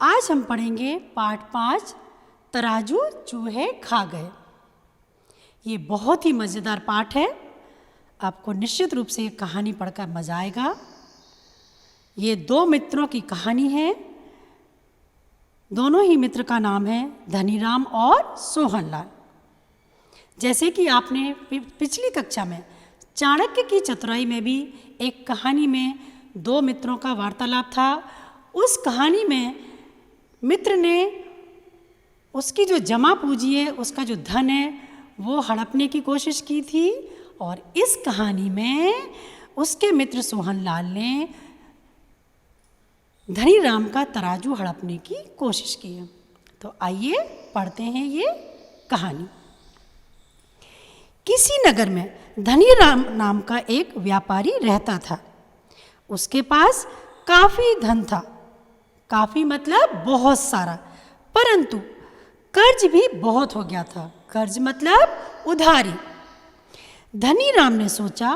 आज हम पढ़ेंगे पाठ 5 तराजू चूहे खा गए। ये बहुत ही मज़ेदार पाठ है। आपको निश्चित रूप से ये कहानी पढ़कर मज़ा आएगा। ये दो मित्रों की कहानी है। दोनों ही मित्र का नाम है धनीराम और सोहनलाल। जैसे कि आपने पिछली कक्षा में चाणक्य की चतुराई में भी एक कहानी में दो मित्रों का वार्तालाप था। उस कहानी में मित्र ने उसकी जो जमा पूंजी है, उसका जो धन है, वो हड़पने की कोशिश की थी। और इस कहानी में उसके मित्र सोहनलाल ने धनीराम का तराजू हड़पने की कोशिश की है। तो आइए पढ़ते हैं ये कहानी। किसी नगर में धनीराम नाम का एक व्यापारी रहता था। उसके पास काफ़ी धन था। काफ़ी मतलब बहुत सारा, परंतु कर्ज भी बहुत हो गया था। कर्ज मतलब उधारी। धनीराम ने सोचा,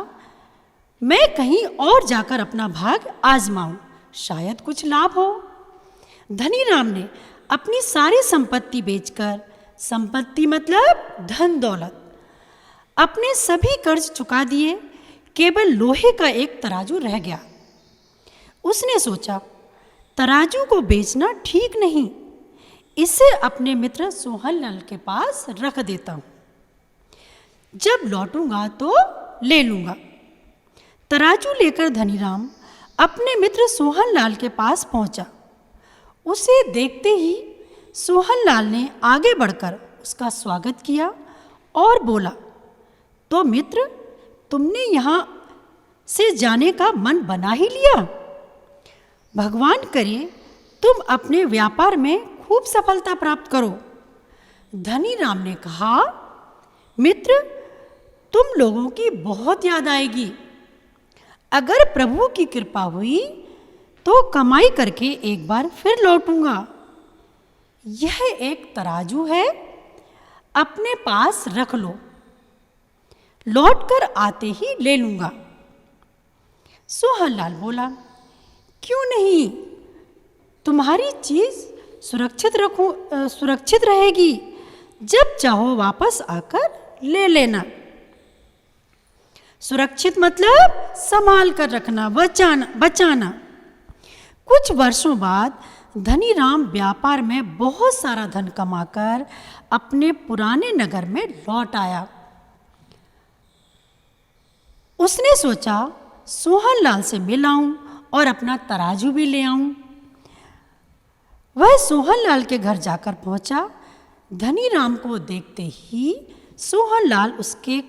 मैं कहीं और जाकर अपना भाग आजमाऊं, शायद कुछ लाभ हो। धनीराम ने अपनी सारी संपत्ति बेचकर, संपत्ति मतलब धन दौलत, अपने सभी कर्ज चुका दिए। केवल लोहे का एक तराजू रह गया। उसने सोचा, तराजू को बेचना ठीक नहीं, इसे अपने मित्र सोहनलाल के पास रख देता हूँ। जब लौटूंगा तो ले लूँगा। तराजू लेकर धनीराम अपने मित्र सोहनलाल के पास पहुँचा। उसे देखते ही सोहनलाल ने आगे बढ़कर उसका स्वागत किया और बोला, तो मित्र, तुमने यहाँ से जाने का मन बना ही लिया। भगवान करे तुम अपने व्यापार में खूब सफलता प्राप्त करो। धनीराम ने कहा, मित्र, तुम लोगों की बहुत याद आएगी। अगर प्रभु की कृपा हुई तो कमाई करके एक बार फिर लौटूंगा। यह एक तराजू है, अपने पास रख लो, लौटकर आते ही ले लूंगा। सोहनलाल बोला, क्यों नहीं, तुम्हारी चीज सुरक्षित रहेगी। जब चाहो वापस आकर ले लेना। सुरक्षित मतलब संभाल कर रखना, बचाना। कुछ वर्षों बाद धनीराम व्यापार में बहुत सारा धन कमाकर अपने पुराने नगर में लौट आया। उसने सोचा, सोहनलाल से मिल आऊं और अपना तराजू भी ले आऊं। वह सोहनलाल के घर जाकर पहुंचा। धनीराम को देखते ही सोहनलाल ने उसके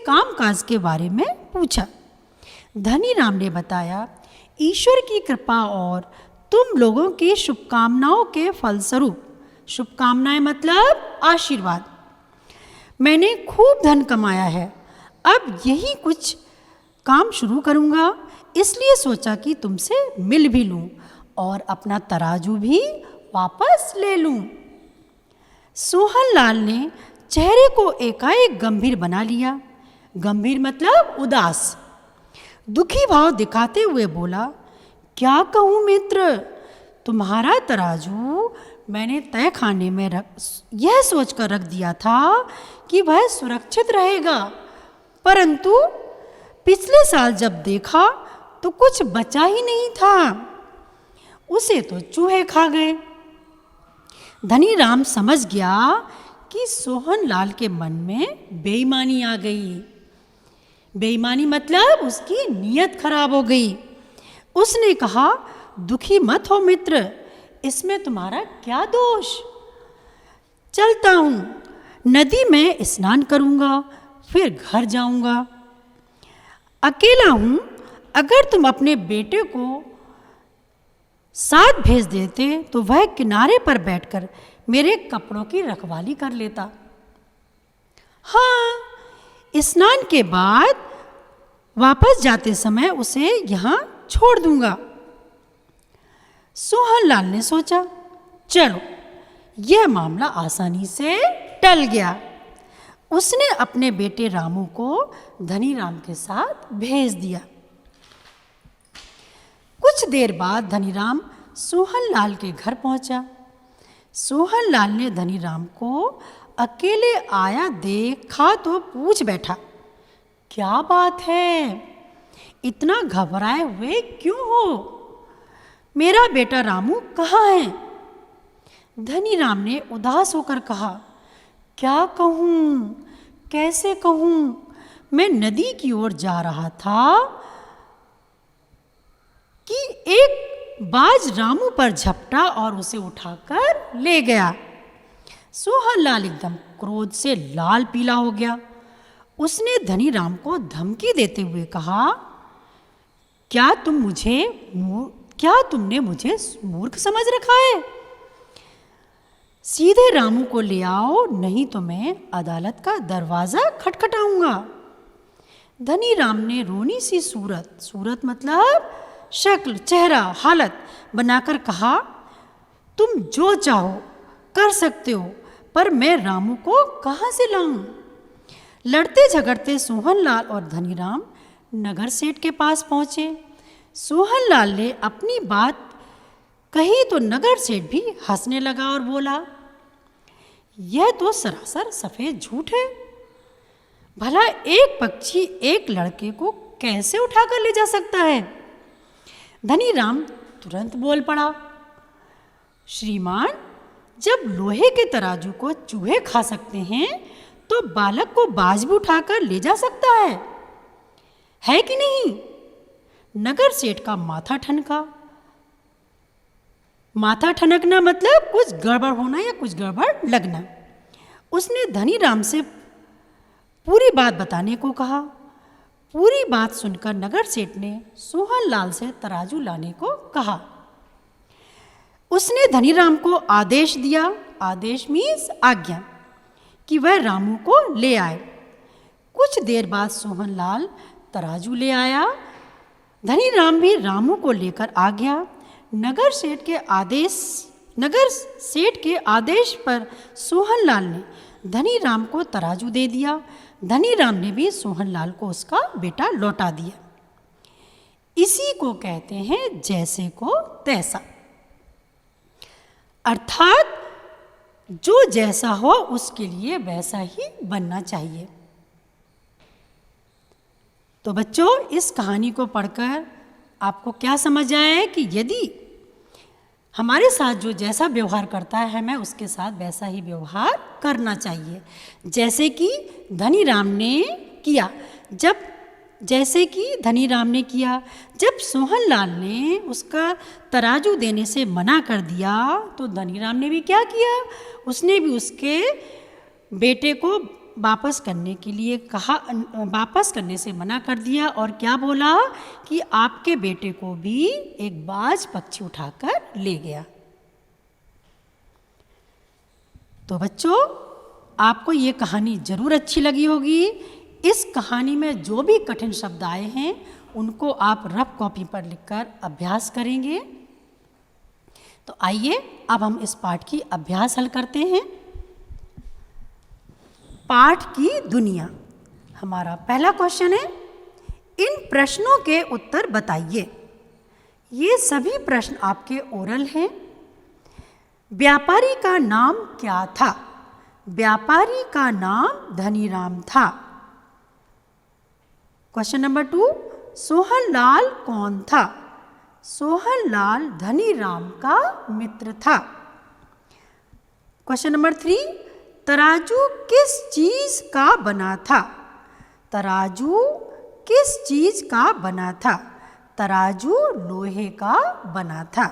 कामकाज के बारे में पूछा। धनीराम ने बताया, ईश्वर की कृपा और तुम लोगों की शुभकामनाओं के फलस्वरूप, शुभकामनाएं मतलब आशीर्वाद, मैंने खूब धन कमाया है। अब यही कुछ काम शुरू करूँगा, इसलिए सोचा कि तुमसे मिल भी लूँ और अपना तराजू भी वापस ले लूँ। सोहनलाल ने चेहरे को एकाएक गंभीर बना लिया। गंभीर मतलब उदास। दुखी भाव दिखाते हुए बोला, क्या कहूँ मित्र, तुम्हारा तराजू मैंने तय खाने में यह सोचकर रख दिया था कि वह सुरक्षित रहेगा, परंतु पिछले साल जब देखा तो कुछ बचा ही नहीं था। उसे तो चूहे खा गए। धनीराम समझ गया कि सोहनलाल के मन में बेईमानी आ गई। बेईमानी मतलब उसकी नीयत खराब हो गई। उसने कहा, दुखी मत हो मित्र, इसमें तुम्हारा क्या दोष। चलता हूँ, नदी में स्नान करूँगा, फिर घर जाऊँगा। अकेला हूँ, अगर तुम अपने बेटे को साथ भेज देते तो वह किनारे पर बैठकर मेरे कपड़ों की रखवाली कर लेता। हाँ, स्नान के बाद वापस जाते समय उसे यहाँ छोड़ दूंगा। सोहनलाल ने सोचा, चलो, यह मामला आसानी से टल गया। उसने अपने बेटे रामू को धनीराम के साथ भेज दिया। कुछ कुछ देर बाद धनीराम सोहनलाल के घर पहुंचा। सोहनलाल ने धनीराम को अकेले आया देखा तो पूछ बैठा, क्या बात है, इतना घबराए हुए क्यों हो? मेरा बेटा रामू कहाँ है? धनीराम ने उदास होकर कहा, क्या कहूँ, कैसे कहूँ, मैं नदी की ओर जा रहा था कि एक बाज रामू पर झपटा और उसे उठाकर ले गया। सोहनलाल एकदम क्रोध से लाल पीला हो गया। उसने धनीराम को धमकी देते हुए कहा, क्या तुमने मुझे मूर्ख समझ रखा है? सीधे रामू को ले आओ, नहीं तो मैं अदालत का दरवाज़ा खटखटाऊंगा। धनीराम ने रोनी सी सूरत मतलब शक्ल, चेहरा, हालत बनाकर कहा, तुम जो चाहो कर सकते हो, पर मैं रामू को कहाँ से लाऊं? लड़ते झगड़ते सोहनलाल और धनीराम नगर सेठ के पास पहुँचे। सोहनलाल ने अपनी बात कही तो नगर सेठ भी हंसने लगा और बोला, यह तो सरासर सफ़ेद झूठ है। भला एक पक्षी एक लड़के को कैसे उठाकर ले जा सकता है? धनीराम तुरंत बोल पड़ा, श्रीमान, जब लोहे के तराजू को चूहे खा सकते हैं तो बालक को बाज भी उठाकर ले जा सकता है कि नहीं? नगर सेठ का माथा ठनका। माथा ठनकना मतलब कुछ गड़बड़ होना या कुछ गड़बड़ लगना। उसने धनीराम से पूरी बात बताने को कहा। पूरी बात सुनकर नगर सेठ ने सोहनलाल से तराजू लाने को कहा। उसने धनीराम को आदेश दिया, आदेश मीन्स आज्ञा, कि वह रामू को ले आए। कुछ देर बाद सोहनलाल तराजू ले आया। धनीराम भी रामू को लेकर आ गया। नगर सेठ के आदेश पर सोहनलाल ने धनीराम को तराजू दे दिया। धनीराम ने भी सोहनलाल को उसका बेटा लौटा दिया। इसी को कहते हैं जैसे को तैसा, अर्थात जो जैसा हो उसके लिए वैसा ही बनना चाहिए। तो बच्चों, इस कहानी को पढ़कर आपको क्या समझ आया है कि यदि हमारे साथ जो जैसा व्यवहार करता है हमें उसके साथ वैसा ही व्यवहार करना चाहिए। जैसे कि धनीराम ने किया। जब सोहनलाल ने उसका तराजू देने से मना कर दिया तो धनीराम ने भी क्या किया, उसने भी उसके बेटे को वापस करने के लिए कहा, वापस करने से मना कर दिया और क्या बोला कि आपके बेटे को भी एक बाज पक्षी उठाकर ले गया। तो बच्चों, आपको ये कहानी ज़रूर अच्छी लगी होगी। इस कहानी में जो भी कठिन शब्द आए हैं उनको आप रफ कॉपी पर लिखकर अभ्यास करेंगे। तो आइए अब हम इस पाठ की अभ्यास हल करते हैं। पाठ की दुनिया, हमारा पहला क्वेश्चन है, इन प्रश्नों के उत्तर बताइए। ये सभी प्रश्न आपके ओरल हैं। व्यापारी का नाम क्या था? व्यापारी का नाम धनीराम था। क्वेश्चन नंबर 2, सोहनलाल कौन था? सोहनलाल धनीराम का मित्र था। क्वेश्चन नंबर 3, तराजू किस चीज़ का बना था? तराजू किस चीज़ का बना था? तराजू लोहे का बना था।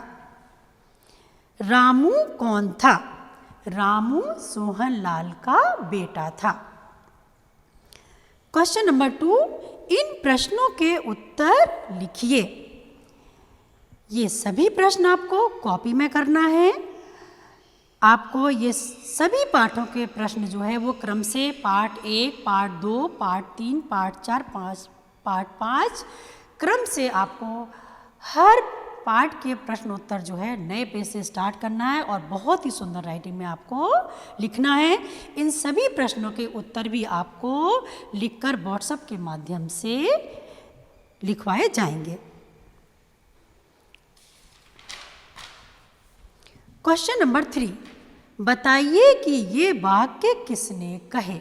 रामू कौन था? रामू सोहनलाल का बेटा था। क्वेश्चन नंबर 2, इन प्रश्नों के उत्तर लिखिए। ये सभी प्रश्न आपको कॉपी में करना है। आपको ये सभी पाठों के प्रश्न जो है वो क्रम से part 1, part 2, part 3, part 4, part 5 क्रम से आपको हर पाठ के प्रश्न उत्तर जो है नए पेज से स्टार्ट करना है और बहुत ही सुंदर राइटिंग में आपको लिखना है। इन सभी प्रश्नों के उत्तर भी आपको लिखकर व्हाट्सएप के माध्यम से लिखवाए जाएंगे। क्वेश्चन नंबर 3, बताइए कि ये वाक्य किसने कहे।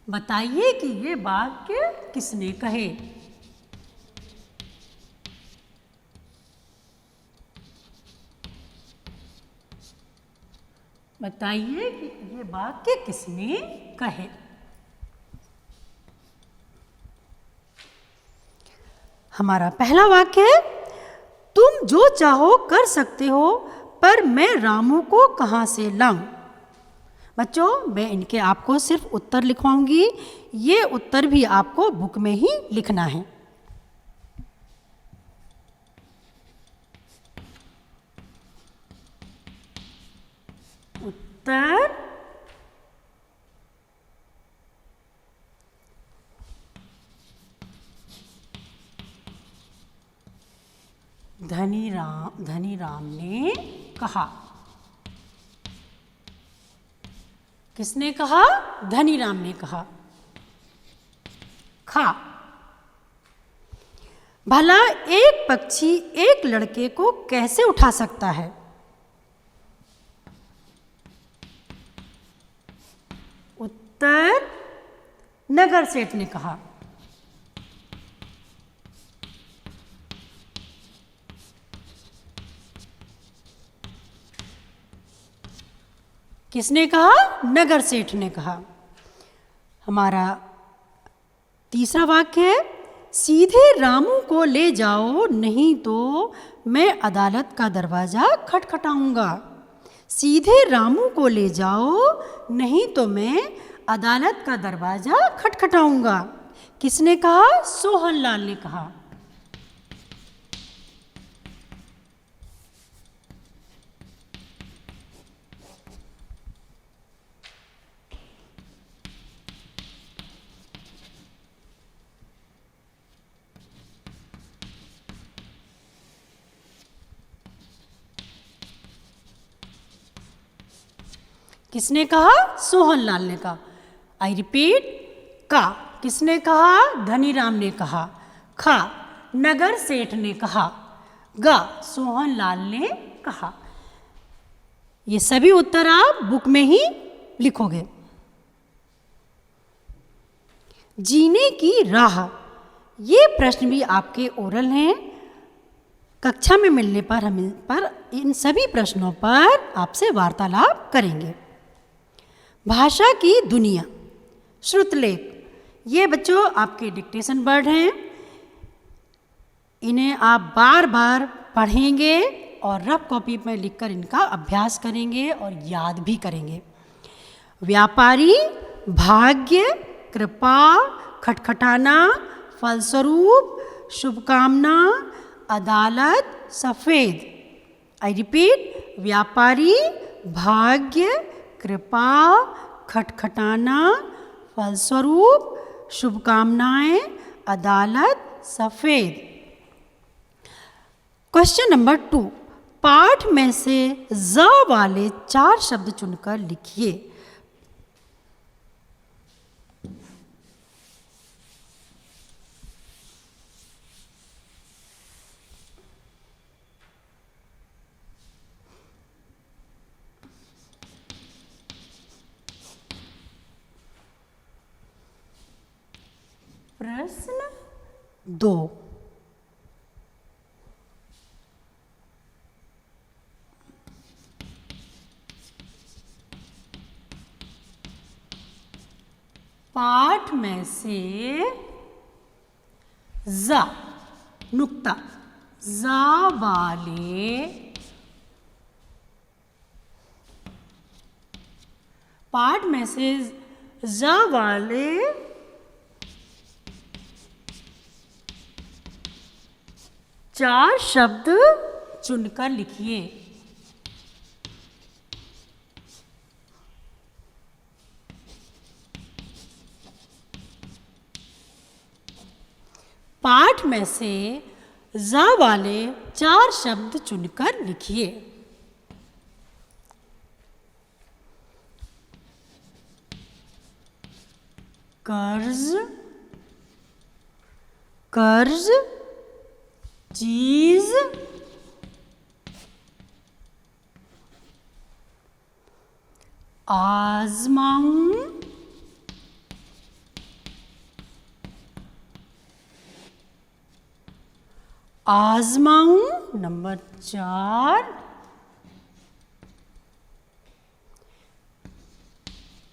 बताइए कि ये वाक्य किसने कहे। बताइए कि ये वाक्य किसने कहे। हमारा पहला वाक्य है, तुम जो चाहो कर सकते हो, पर मैं रामू को कहाँ से लाऊं। बच्चों, मैं इनके आपको सिर्फ उत्तर लिखवाऊंगी, ये उत्तर भी आपको बुक में ही लिखना है। उत्तर धनीराम ने कहा। किसने कहा? धनीराम ने कहा। खा, भला एक पक्षी एक लड़के को कैसे उठा सकता है। उत्तर नगर सेठ ने कहा। किसने कहा? नगर सेठ ने कहा। हमारा तीसरा वाक्य है, सीधे रामू को ले जाओ, नहीं तो मैं अदालत का दरवाजा खटखटाऊंगा। सीधे रामू को ले जाओ, नहीं तो मैं अदालत का दरवाजा खटखटाऊंगा। किसने कहा? सोहनलाल ने कहा। किसने कहा? सोहनलाल ने कहा। आई रिपीट, का किसने कहा? धनीराम ने कहा। खा, नगर सेठ ने कहा। गा, सोहनलाल ने कहा। ये सभी उत्तर आप बुक में ही लिखोगे। जीने की राह, ये प्रश्न भी आपके ओरल हैं। कक्षा में मिलने पर हम इन सभी प्रश्नों पर आपसे वार्तालाप करेंगे। भाषा की दुनिया, श्रुतलेख, ये बच्चों आपके डिक्टेशन वर्ड हैं। इन्हें आप बार बार पढ़ेंगे और रफ कॉपी में लिखकर इनका अभ्यास करेंगे और याद भी करेंगे। व्यापारी, भाग्य, कृपा, खटखटाना, फलस्वरूप, शुभकामना, अदालत, सफ़ेद। आई रिपीट, व्यापारी, भाग्य, कृपा, खटखटाना, फलस्वरूप, शुभकामनाएं, अदालत, सफ़ेद। क्वेश्चन नंबर 2, पाठ में से ज वाले 4 शब्द चुनकर लिखिए। प्रश्न 2, पाठ में से ज नुक्ता ज वाले पाठ में से ज वाले 4 शब्द चुनकर लिखिए। पाठ में से ज वाले 4 शब्द चुनकर लिखिए। कर्ज, कर्ज, चीज, आजमाऊं, आजमाऊं। नंबर 4,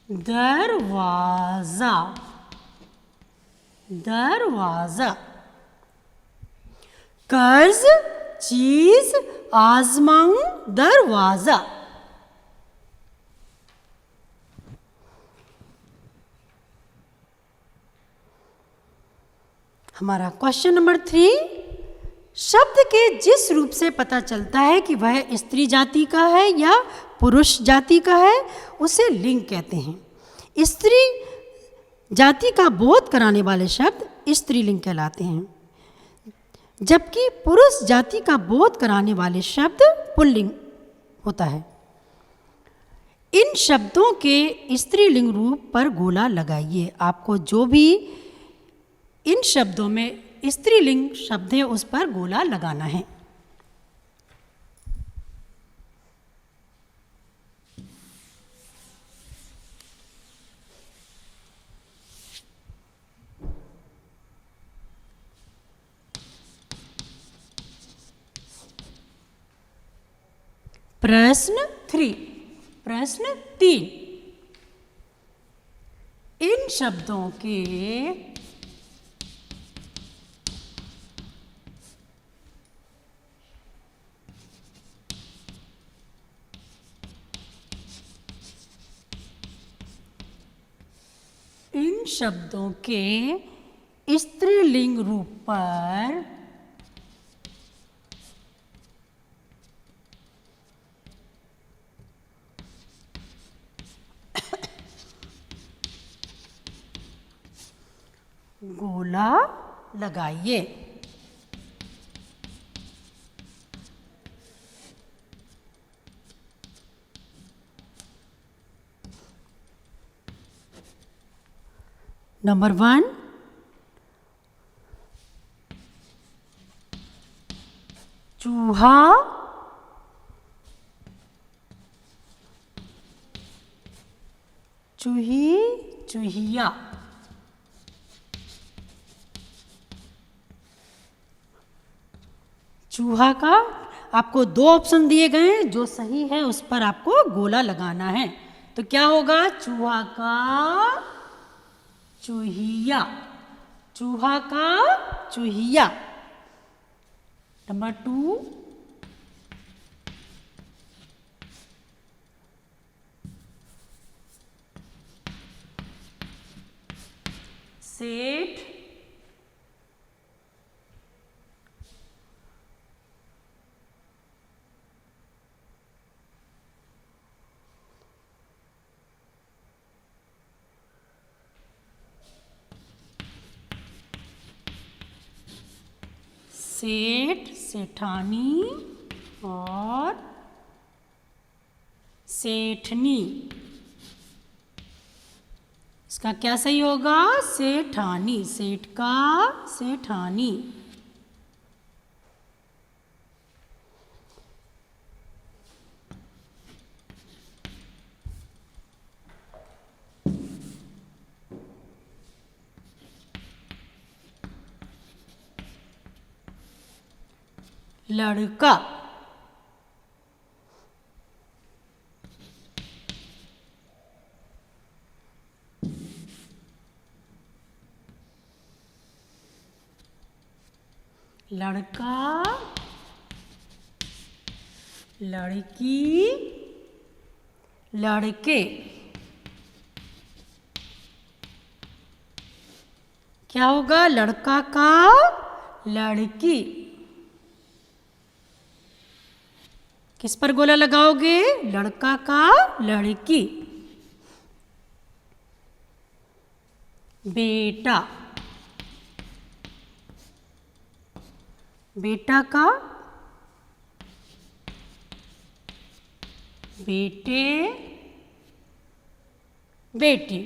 दरवाजा, दरवाजा। कर्ज, चीज, आजमाऊं, दरवाजा। हमारा क्वेश्चन नंबर 3, शब्द के जिस रूप से पता चलता है कि वह स्त्री जाति का है या पुरुष जाति का है उसे लिंग कहते हैं। स्त्री जाति का बोध कराने वाले शब्द स्त्रीलिंग कहलाते हैं, जबकि पुरुष जाति का बोध कराने वाले शब्द पुल्लिंग होता है। इन शब्दों के स्त्रीलिंग रूप पर गोला लगाइए। आपको जो भी इन शब्दों में स्त्रीलिंग शब्द है उस पर गोला लगाना है। प्रश्न 3, प्रश्न 3, इन शब्दों के शब्दों के स्त्रीलिंग रूप पर गोला लगाइए। नंबर 1, चूहा, चूही, चूहिया। चूहा का आपको 2 ऑप्शन दिए गए हैं, जो सही है उस पर आपको गोला लगाना है। तो क्या होगा? चूहा का चूहिया, चूहा का चूहिया। नंबर 2, सेठ, सेठ, सेठानी और सेठनी। इसका क्या सही होगा? सेठानी, सेठ का सेठानी। लड़का, लड़का, लड़की, लड़के। क्या होगा? लड़का का लड़की। किस पर गोला लगाओगे? लड़का का लड़की, बेटा, बेटा का बेटे, बेटी।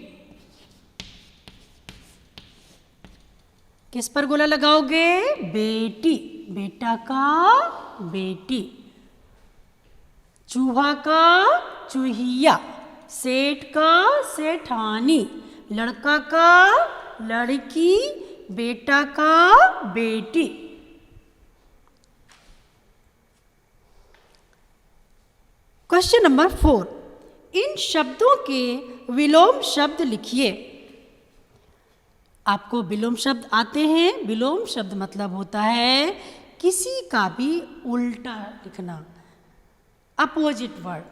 किस पर गोला लगाओगे? बेटी, बेटा का बेटी, चूहा का चूहिया, सेठ का सेठानी, लड़का का लड़की, बेटा का बेटी। क्वेश्चन नंबर 4, इन शब्दों के विलोम शब्द लिखिए। आपको विलोम शब्द आते हैं? विलोम शब्द मतलब होता है किसी का भी उल्टा लिखना, अपोजिट वर्ड।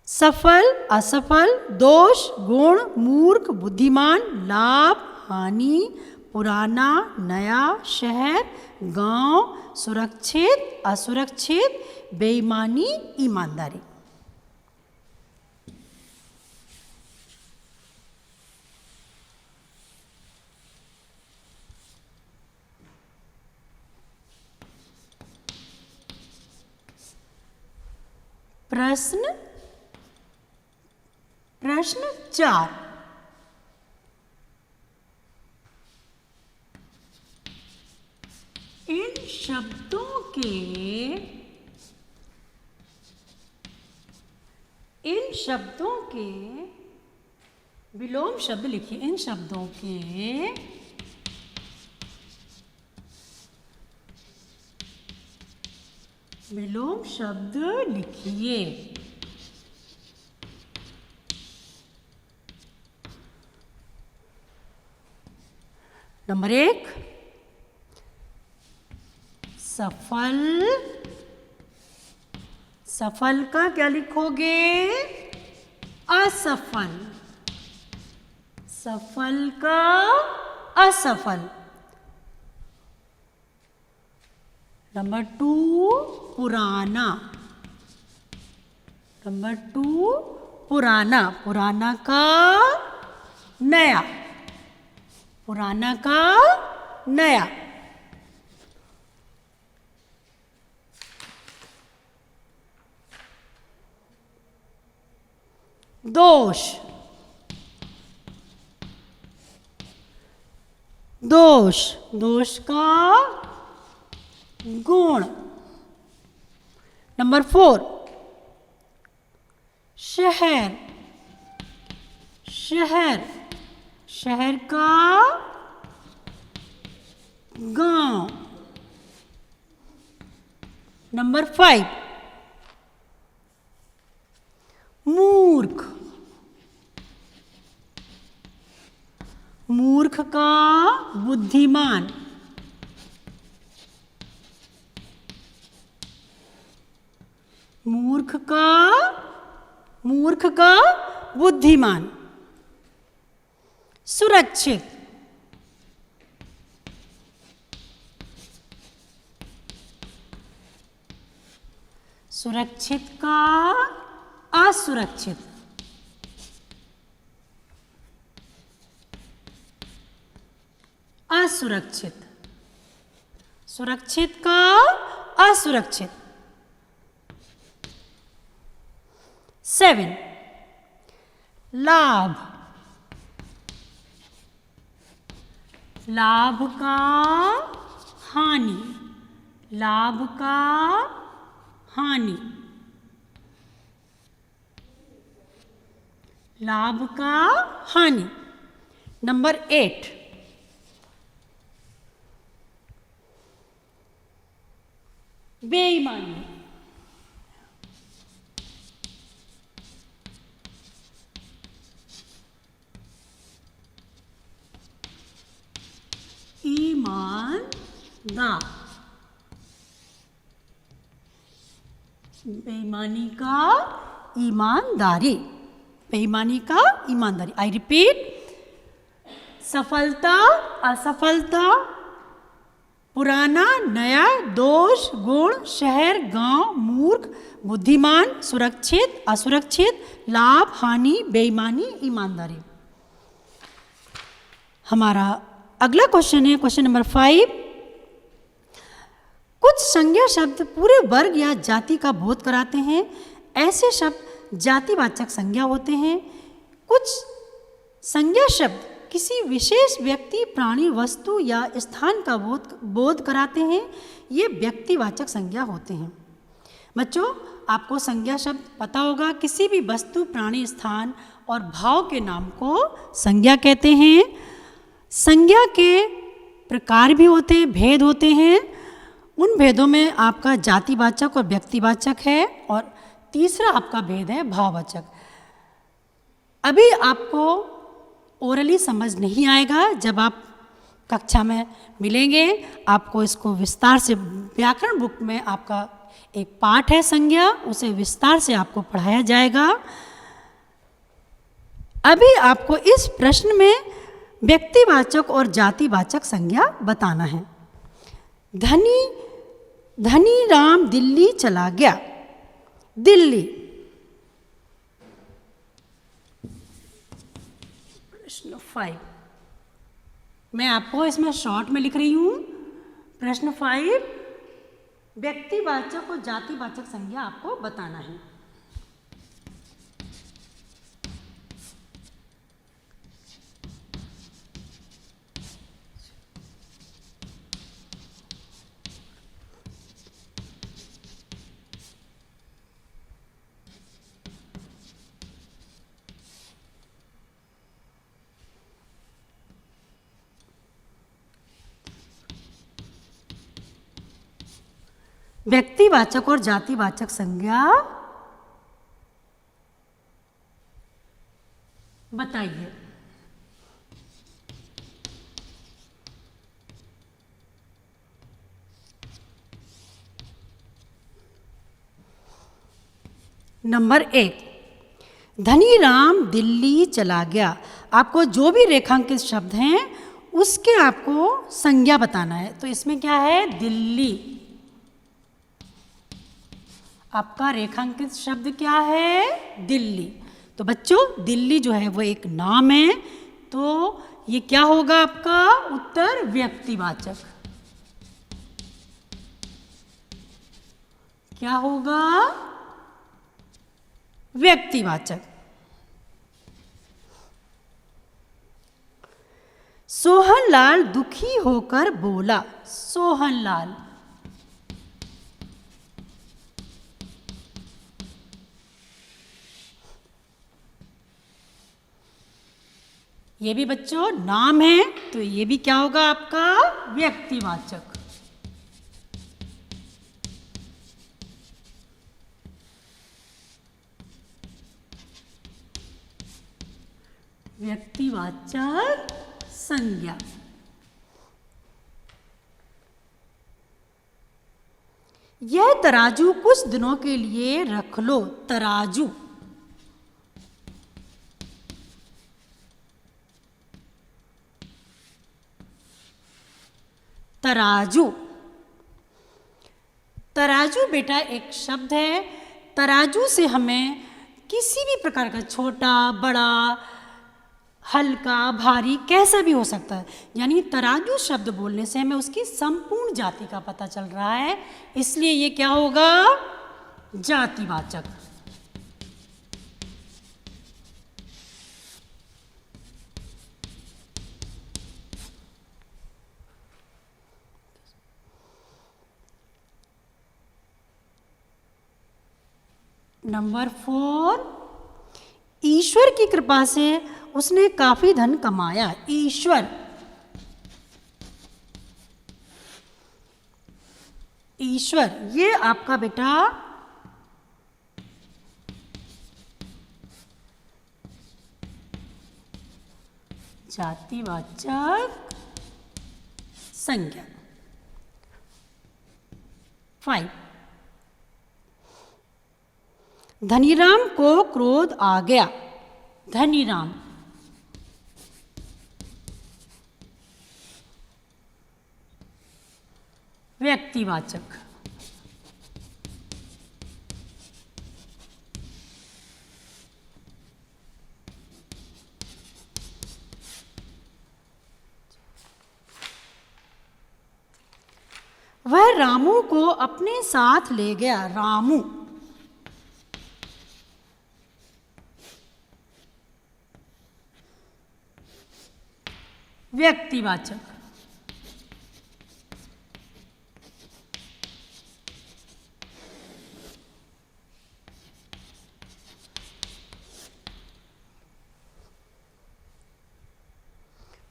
सफल, असफल, दोष, गुण, मूर्ख, बुद्धिमान, लाभ, हानि, पुराना, नया, शहर, गांव, सुरक्षित, असुरक्षित, बेईमानी, ईमानदारी। प्रश्न 4, इन शब्दों के विलोम शब्द लिखिए। इन शब्दों के विलोम शब्द लिखिए। नंबर 1, सफल, सफल का क्या लिखोगे? असफल, सफल का असफल। नंबर 2, पुराना, नंबर 2, पुराना, पुराना का नया, पुराना का नया। दोष, दोष, दोष का गुण। नंबर 4, शहर, शहर, शहर का गांव। नंबर 5, मूर्ख, मूर्ख का बुद्धिमान। मूर्ख का बुद्धिमान। सुरक्षित, सुरक्षित का असुरक्षित। असुरक्षित, सुरक्षित का असुरक्षित। 7, लाभ, लाभ का हानि, लाभ का हानि। लाभ का हानि। नंबर 8, बेईमानी, ईमानदार, बेईमानी का ईमानदारी, बेईमानी का ईमानदारी। आई रिपीट, सफलता, असफलता, पुराना, नया, दोष, गुण, शहर, गांव, मूर्ख, बुद्धिमान, सुरक्षित, असुरक्षित, लाभ, हानि, बेईमानी, ईमानदारी। हमारा अगला क्वेश्चन है क्वेश्चन नंबर 5। कुछ संज्ञा शब्द पूरे वर्ग या जाति का बोध कराते हैं। ऐसे शब्द जातिवाचक संज्ञा होते हैं। कुछ संज्ञा शब्द किसी विशेष व्यक्ति, प्राणी, वस्तु या स्थान का बोध कराते हैं। ये व्यक्तिवाचक संज्ञा होते हैं। बच्चों, आपको संज्ञा शब्द पता होगा, किसी भी वस्तु, प्राणी, स्थान और भाव के नाम को संज्ञा कहते हैं। संज्ञा के प्रकार भी होते हैं, भेद होते हैं। उन भेदों में आपका जातिवाचक और व्यक्तिवाचक है, और तीसरा आपका भेद है भाववाचक। अभी आपको ओरली समझ नहीं आएगा, जब आप कक्षा में मिलेंगे आपको इसको विस्तार से, व्याकरण बुक में आपका एक पाठ है संज्ञा, उसे विस्तार से आपको पढ़ाया जाएगा। अभी आपको इस प्रश्न में व्यक्तिवाचक और जातिवाचक संज्ञा बताना है। धनी राम दिल्ली चला गया। दिल्ली, प्रश्न 5 मैं आपको इसमें शॉर्ट में लिख रही हूं। प्रश्न 5 व्यक्तिवाचक और जातिवाचक संज्ञा आपको बताना है। व्यक्तिवाचक और जातिवाचक संज्ञा बताइए। नंबर 1, धनी राम दिल्ली चला गया। आपको जो भी रेखांकित शब्द हैं उसके आपको संज्ञा बताना है। तो इसमें क्या है, दिल्ली। आपका रेखांकित शब्द क्या है, दिल्ली। तो बच्चों, दिल्ली जो है वो एक नाम है, तो ये क्या होगा आपका उत्तर, व्यक्तिवाचक। क्या होगा, व्यक्तिवाचक। सोहनलाल दुखी होकर बोला। सोहनलाल, ये भी बच्चों नाम है, तो ये भी क्या होगा आपका व्यक्तिवाचक। व्यक्तिवाचक संज्ञा। यह तराजू कुछ दिनों के लिए रख लो। तराजू, तराजू। तराजू बेटा एक शब्द है। तराजू से हमें किसी भी प्रकार का, छोटा, बड़ा, हल्का, भारी, कैसा भी हो सकता है। यानी तराजू शब्द बोलने से हमें उसकी संपूर्ण जाति का पता चल रहा है, इसलिए ये क्या होगा, जातिवाचक। नंबर 4, ईश्वर की कृपा से उसने काफी धन कमाया। ईश्वर, ईश्वर ये आपका बेटा जातिवाचक संज्ञा। 5, धनीराम को क्रोध आ गया। धनीराम, व्यक्तिवाचक। वह रामू को अपने साथ ले गया। Ramu व्यक्तिवाचक।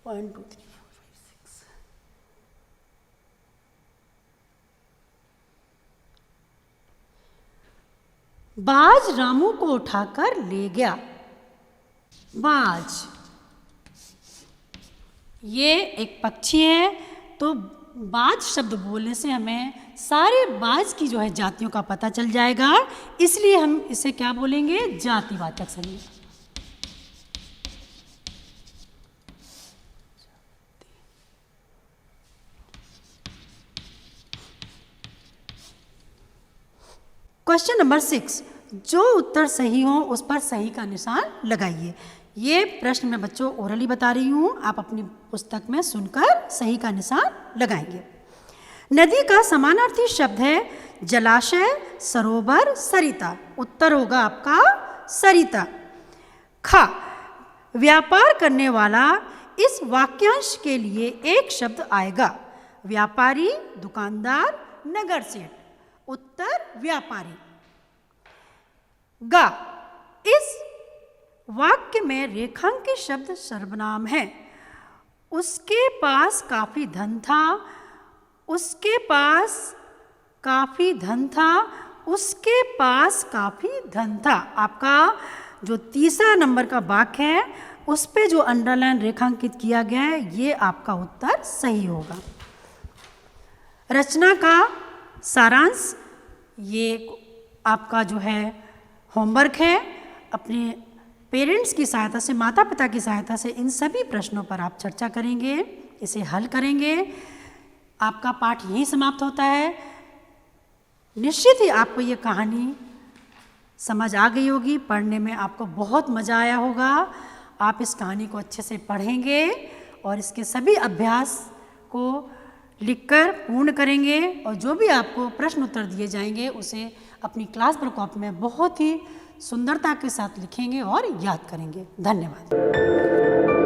One, two, three, four, five, six. बाज रामू को उठाकर ले गया। बाज ये एक पक्षी है, तो बाज शब्द बोलने से हमें सारे बाज की जो है जातियों का पता चल जाएगा, इसलिए हम इसे क्या बोलेंगे, जातिवाचक संज्ञा। क्वेश्चन नंबर 6, जो उत्तर सही हो उस पर सही का निशान लगाइए। ये प्रश्न मैं बच्चों ओरली बता रही हूँ, आप अपनी पुस्तक में सुनकर सही का निशान लगाएंगे। नदी का समानार्थी शब्द है जलाशय, सरोवर, सरिता। उत्तर होगा आपका सरिता। खा, व्यापार करने वाला, इस वाक्यांश के लिए एक शब्द आएगा। व्यापारी, दुकानदार, नगर सेठ। उत्तर व्यापारी। गा, इस वाक्य में रेखांकित शब्द सर्वनाम है। उसके पास काफी धन था, उसके पास काफी धन था, उसके पास काफी धन था। आपका जो तीसरा नंबर का वाक्य है उस पे जो अंडरलाइन रेखांकित किया गया है, ये आपका उत्तर सही होगा। रचना का सारांश, ये आपका जो है होमवर्क है। अपने पेरेंट्स की सहायता से, माता पिता की सहायता से इन सभी प्रश्नों पर आप चर्चा करेंगे, इसे हल करेंगे। आपका पाठ यहीं समाप्त होता है। निश्चित ही आपको ये कहानी समझ आ गई होगी, पढ़ने में आपको बहुत मज़ा आया होगा। आप इस कहानी को अच्छे से पढ़ेंगे और इसके सभी अभ्यास को लिखकर पूर्ण करेंगे, और जो भी आपको प्रश्न उत्तर दिए जाएंगे उसे अपनी क्लास पर कॉपी में बहुत ही सुंदरता के साथ लिखेंगे और याद करेंगे। धन्यवाद।